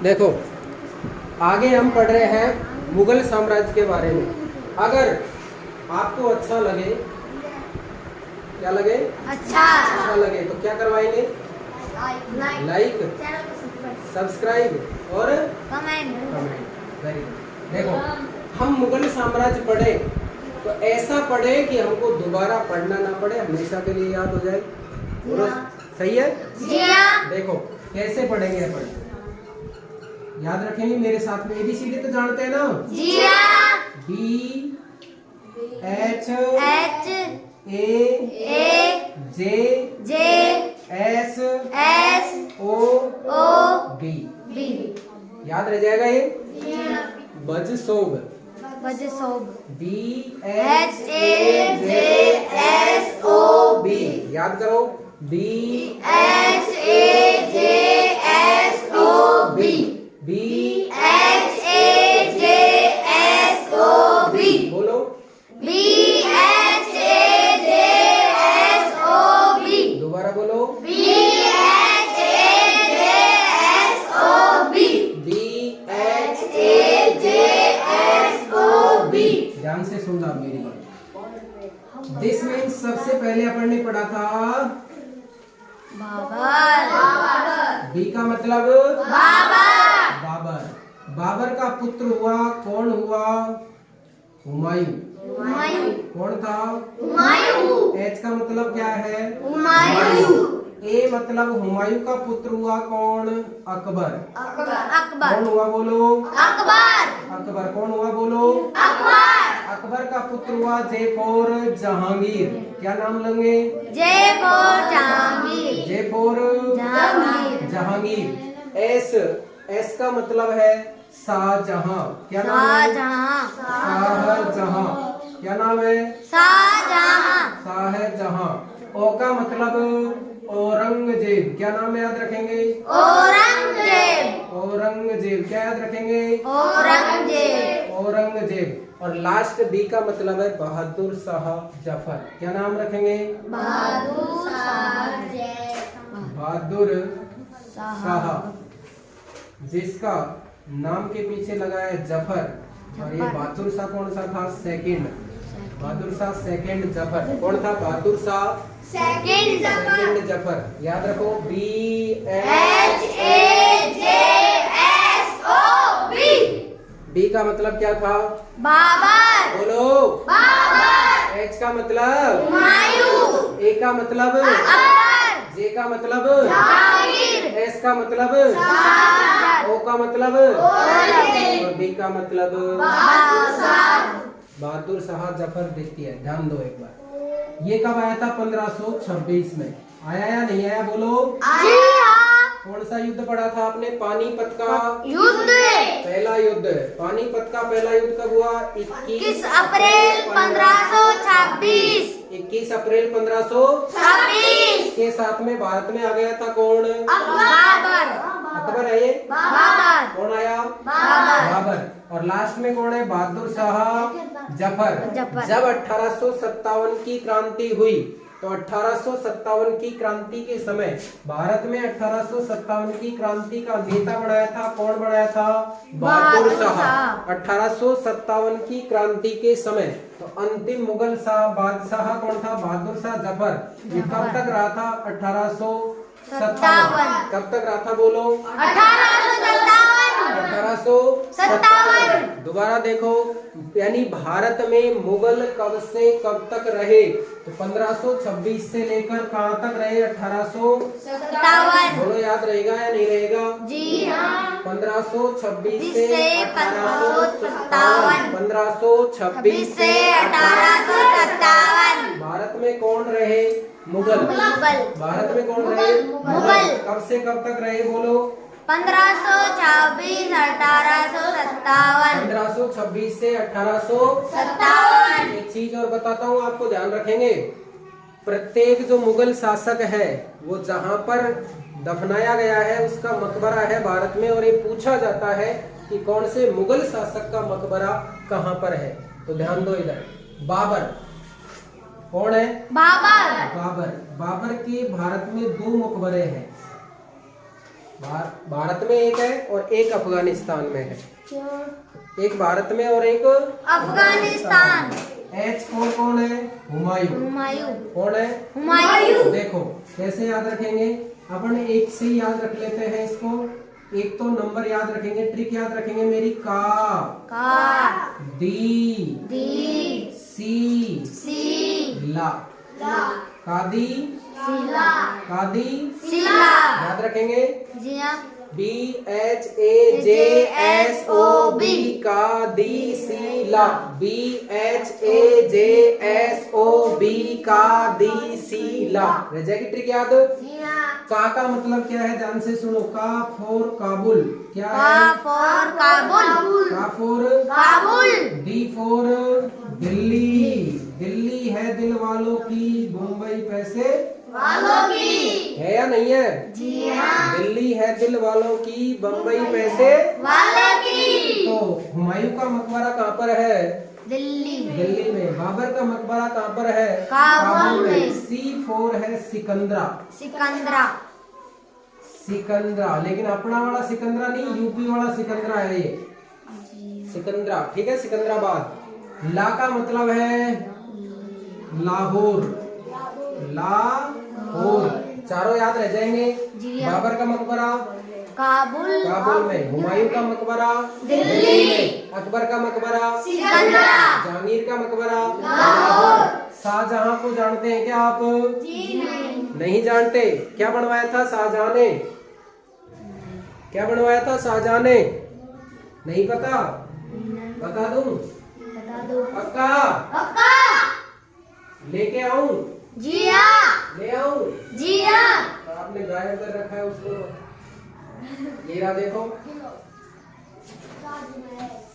देखो, आगे हम पढ़ रहे हैं मुगल साम्राज्य के बारे में। अगर आपको अच्छा लगे, क्या लगे? अच्छा लगे तो क्या करवाएंगे? लाइक, सब्सक्राइब और कमेंट। Very good. देखो, हम मुगल साम्राज्य पढ़े तो ऐसा पढ़े कि हमको दोबारा पढ़ना ना पड़े, हमेशा के लिए याद हो जाए। सही है? देखो कैसे पढ़ेंगे अपन, याद रखेंगे मेरे साथ में। ABCD तो जानते हैं ना? B H A J S O B। याद रह जाएगा ये? बजसोब। B H A J S O B। याद करो, B H A J S O B। B H A J S O B। बोलो, B H A J S O B। दोबारा बोलो, B H A J S O B। B H A J S O B। ध्यान से सुनना मेरी बात। This means सबसे पहले अपन ने पढ़ा था बाबर। बी का मतलब बाबर। बाबर का पुत्र हुआ, कौन हुआ? हुमायूं। कौन था? एच का मतलब क्या है? हुमायूं। ए मतलब हुमायूं का पुत्र हुआ कौन? अकबर। कौन हुआ बोलो? अकबर। कौन हुआ बोलो? अकबर का पुत्र हुआ जे फॉर जहांगीर। क्या नाम लेंगे? J for Jahangir. एस का मतलब है शाहजहां। क्या नाम है? शाहजहां। क्या नाम है? शाहजहां। ओ का मतलब औरंगजेब। क्या नाम याद रखेंगे? औरंगजेब। क्या याद रखेंगे? औरंगजेब। और लास्ट बी का मतलब है बहादुर शाह जफर। क्या नाम रखेंगे? बहादुर शाह, जिसका नाम के पीछे लगा है जफर। और ये बहादुर शाह कौन सा था? सेकंड। बहादुर शाह सेकंड जफर। कौन था? बहादुर शाह सेकंड जफर। याद रखो, B H A J S O B। B का मतलब क्या था? बाबर। बोलो, बाबर। H का मतलब हुमायूं। A का मतलब अकबर। J का मतलब जहांगीर। S का मतलब शाहजहां। O का मतलब और B का मतलब बहादुर शाह जफर। देखती है, ध्यान दो एक बार। ये कब आया था? 1526 में। आया या नहीं आया बोलो? कौन सा युद्ध पढ़ा था आपने? पानीपत का युद्ध। पहला युद्ध। पानीपत का पहला युद्ध कब हुआ? 21 अप्रैल 1526। 21 अप्रैल 1526 के साथ में भारत में आ गया था कौन? अकबर है ये? कौन आया? बाबर। और लास्ट में कौन है? बहादुर शाह जफर। जब 1857 की क्रांति हुई तो 1857 की क्रांति के समय भारत में 1857 की क्रांति का नेता बनाया था कौन? बनाया था बहादुर शाह। 1857 की क्रांति के समय तो अंतिम मुगल बादशाह कौन था? बहादुर शाह जफर। ये कब तक रहा था? 1857। कब तक रहा था बोलो? 1857। दोबारा देखो, यानी भारत में मुगल कब से कब तक रहे? तो 1526 से लेकर कहाँ तक रहे? 1857। बोलो, याद रहेगा या नहीं रहेगा? जी हाँ। 1526 से 1857। 1526 से 1857 भारत में कौन रहे? मुगल। भारत में कौन रहे? मुगल। कब से कब तक रहे बोलो? 1526 1857। 1526 से 1857। एक चीज और बताता हूँ आपको, ध्यान रखेंगे। प्रत्येक जो मुगल शासक है वो जहाँ पर दफनाया गया है उसका मकबरा है भारत में, और ये पूछा जाता है कि कौन से मुगल शासक का मकबरा कहाँ पर है। तो ध्यान दो इधर। बाबर कौन है? बाबर। बाबर के भारत में 2 मकबरे हैं। भारत में एक है और एक अफगानिस्तान में है। एक भारत में और एक अफगानिस्तान। H4 कौन है? हुमायूं। हुमायूं। कौन है? हुमायूं। देखो कैसे याद रखेंगे, अपन एक से ही याद रख लेते हैं इसको। एक तो नंबर याद रखेंगे, ट्रिक याद रखेंगे मेरी। का दी सी ला, कादी सिला। याद रखेंगे। जी हाँ। BHAJSOB कादी सीला, BHAJSOB कादी सीला। रह जाएगी ट्रिक याद। का मतलब क्या है, ध्यान से सुनो। का फॉर काबुल। क्या है? का फॉर काबुल। का for Kabul. D for Delhi. Delhi है दिल वालों की, मुंबई पैसे वालों की। है या नहीं है? जी हाँ। दिल्ली है दिल वालों की, बम्बई पैसे वालों की। तो हुमायूं का मकबरा कहाँ पर है? दिल्ली। दिल्ली में। बाबर का मकबरा कहाँ पर है? काबुल में। C4 है सिकंदरा। सिकंदरा, लेकिन अपना वाला सिकंदरा नहीं, यूपी वाला सिकंदरा है ये। सिकंदरा, ठीक है, सिकंदराबाद। ला का मतलब है लाहौर। लाहौर। चारों याद रह जाएंगे। बाबर का मकबरा काबुल में, हुमायूं का मकबरा दिल्ली में, अकबर का मकबरा सिकंदरा, जहांगीर का मकबरा लाहौर। शाहजहां को जानते हैं क्या आप? नहीं जानते। क्या बनवाया था शाहजहां ने? क्या बनवाया था शाहजहां ने? नहीं पता? बता दूं? पक्का? लेके आऊं? जी हाँ। ले आऊं? जी हाँ। आपने गायब कर रखा है उसको। ये रहा देखो।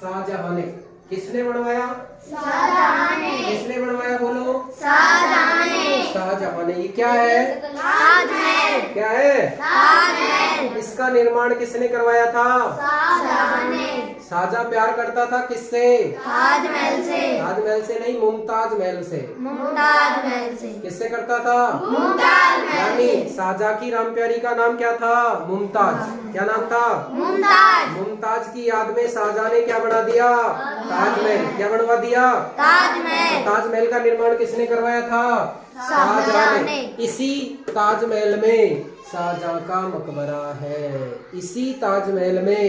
शाहजहां ने। किसने बनवाया? शाहजहां ने। किसने बनवाया बोलो? शाहजहां ने। शाहजहां ने। ये क्या है? ताजमहल। क्या है? ताजमहल। इसका निर्माण किसने करवाया था? शाहजहां ने। शाहजहां प्यार करता था किससे? ताजमहल से। ताजमहल से नहीं, मुमताज महल से। मुमताज महल से। किससे करता था? मुमताज महल यानी से। शाहजहां की राम प्यारी का नाम क्या था? मुमताज। क्या नाम था? मुमताज। मुमताज की याद में शाहजहां ने क्या बना दिया? ताजमहल। क्या बनवा दिया? ताजमहल। ताजमहल का निर्माण किसने करवाया था? शाहजहां ने। इसी ताजमहल में शाहजहां का मकबरा है। इसी ताजमहल में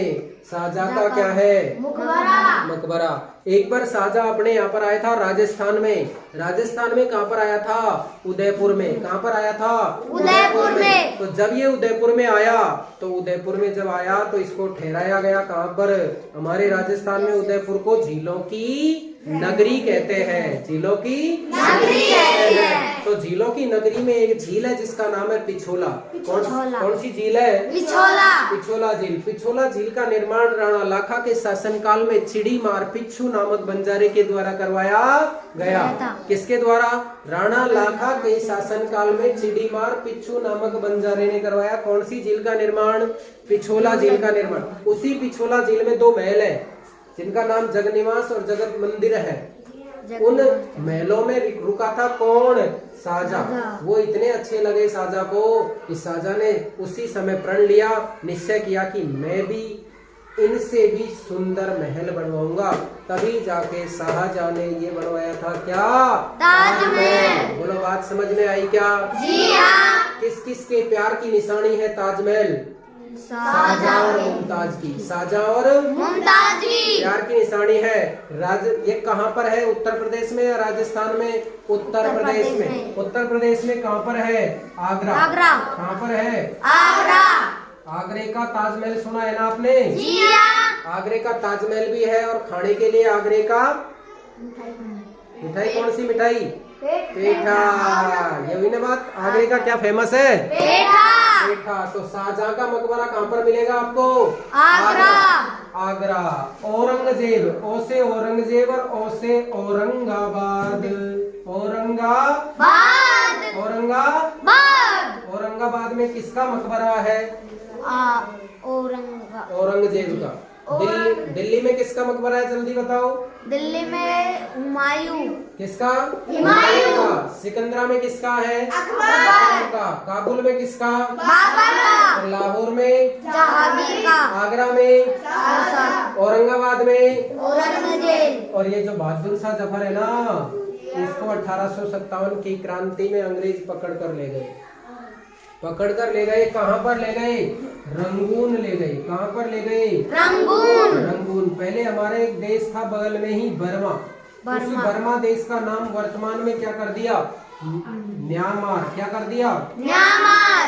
शाहजहां का क्या है? मकबरा। एक बार शाहजहां अपने यहाँ पर आया था राजस्थान में। राजस्थान में कहाँ पर आया था? उदयपुर में। कहाँ पर आया था? उदयपुर में। तो जब ये उदयपुर में आया, तो उदयपुर में जब आया तो इसको ठहराया गया कहाँ पर? हमारे राजस्थान में उदयपुर को झीलों की नगरी कहते हैं। झीलों की नगरी कहते हैं। तो झीलों की नगरी में एक झील है जिसका नाम है पिछोला। कौन सी झील है? पिछोला झील। पिछोला झील का निर्माण राणा लाखा के शासनकाल में चिड़ीमार पिच्छू नामक बंजारे के द्वारा करवाया गया। किसके द्वारा? राणा लाखा के शासनकाल में चिड़ीमार पिच्छू नामक बंजारे ने करवाया। कौन सी झील का निर्माण? पिछोला झील का निर्माण। उसी पिछोला झील में 2 महल है जिनका नाम जगनिवास और जगत मंदिर है। उन महलों में रुका था कौन? शाहजहां। वो इतने अच्छे लगे शाहजहां को कि शाहजहां ने उसी समय प्रण लिया, निश्चय किया कि मैं भी इनसे भी सुंदर महल बनवाऊंगा। तभी जाके शाहजहां ने ये बनवाया था क्या? ताजमहल। बोलो, बात समझ में आई क्या? जी हाँ। किस किस के प्यार की निशानी है ताजमहल? शाहजहां और मुमताज की। शाहजहां और मुमताज की प्यार की निशानी है। ये कहाँ पर है? उत्तर प्रदेश में या राजस्थान में? उत्तर प्रदेश में। उत्तर प्रदेश में कहाँ पर है? आगरा। कहाँ पर है? आगरे का ताजमहल सुना है ना आपने? जी हाँ। आगरे का ताजमहल भी है और खाने के लिए आगरे का मिठाई कौन सी मिठाई? पेठा। ये हुई ना बात। आगरे का क्या फेमस है? पेठा। तो शाहजहां का मकबरा कहाँ पर मिलेगा आपको? आगरा। औरंगजेब। ओ से औरंगजेब और ओ से औरंगाबाद। औरंगाबाद में किसका मकबरा है? औरंगजेब का। दिल्ली में किसका मकबरा है, जल्दी बताओ। दिल्ली में हुमायूं। किसका? हुमायूं। का। सिकंदरा में किसका है? अकबर का। काबुल में किसका? बाबर का। और लाहौर में? जहांगीर का। आगरा में? शाहजहां। औरंगाबाद में? औरंगजेब। और ये जो बहादुर शाह जफर है ना, इसको 1857 की क्रांति में अंग्रेज पकड़ कर ले गए। कहाँ पर ले गए? रंगून ले गए। कहाँ पर ले गए? रंगून। पहले हमारे एक देश था बगल में ही, बर्मा। उस बर्मा देश का नाम वर्तमान में क्या कर दिया? म्यांमार। क्या कर दिया? म्यांमार।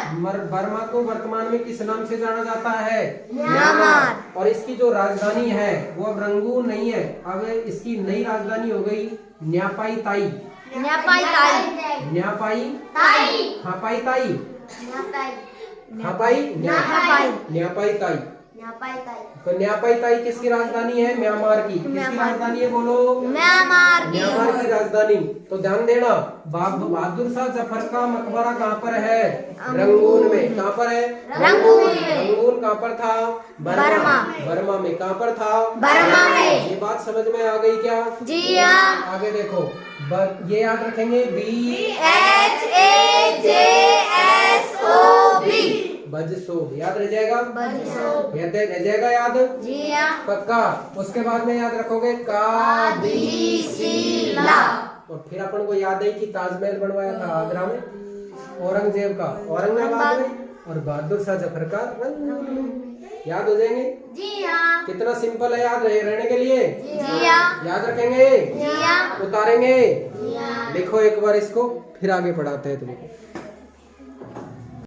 बर्मा को वर्तमान में किस नाम से जाना जाता है? म्यांमार। और इसकी जो राजधानी है वो अब रंगून नहीं है, अब इसकी नई राजधानी हो गई न्यापाई ताई। तो न्यापाई ताई किसकी राजधानी है? म्यांमार की। किसकी राजधानी है बोलो? म्यांमार की राजधानी। तो ध्यान देना, बहादुर शाह जफर का मकबरा कहाँ पर है? रंगून में। कहाँ पर है? रंगून कहाँ पर था? बर्मा में। कहाँ पर था? बर्मा में। ये बात समझ में आ गई क्या? जी हाँ। आगे देखो, ये याद रखेंगे, बजसोब। याद रह जाएगा? याद रह जाएगा? याद? जी हाँ। पक्का। उसके बाद में याद रखोगे कादिसिला। और फिर अपन को याद है कि ताजमहल बनवाया था आगरा में औरंगजेब का, औरंगाबाद में, और बहादुर शाह जफर का याद हो जाएंगे। जी हाँ। कितना सिंपल है याद रहने के लिए। जी हाँ। याद रखेंगे, जी हाँ। उतारेंगे। जी हाँ। देखो एक बार इसको, फिर आगे बढ़ाते हैं तुमको।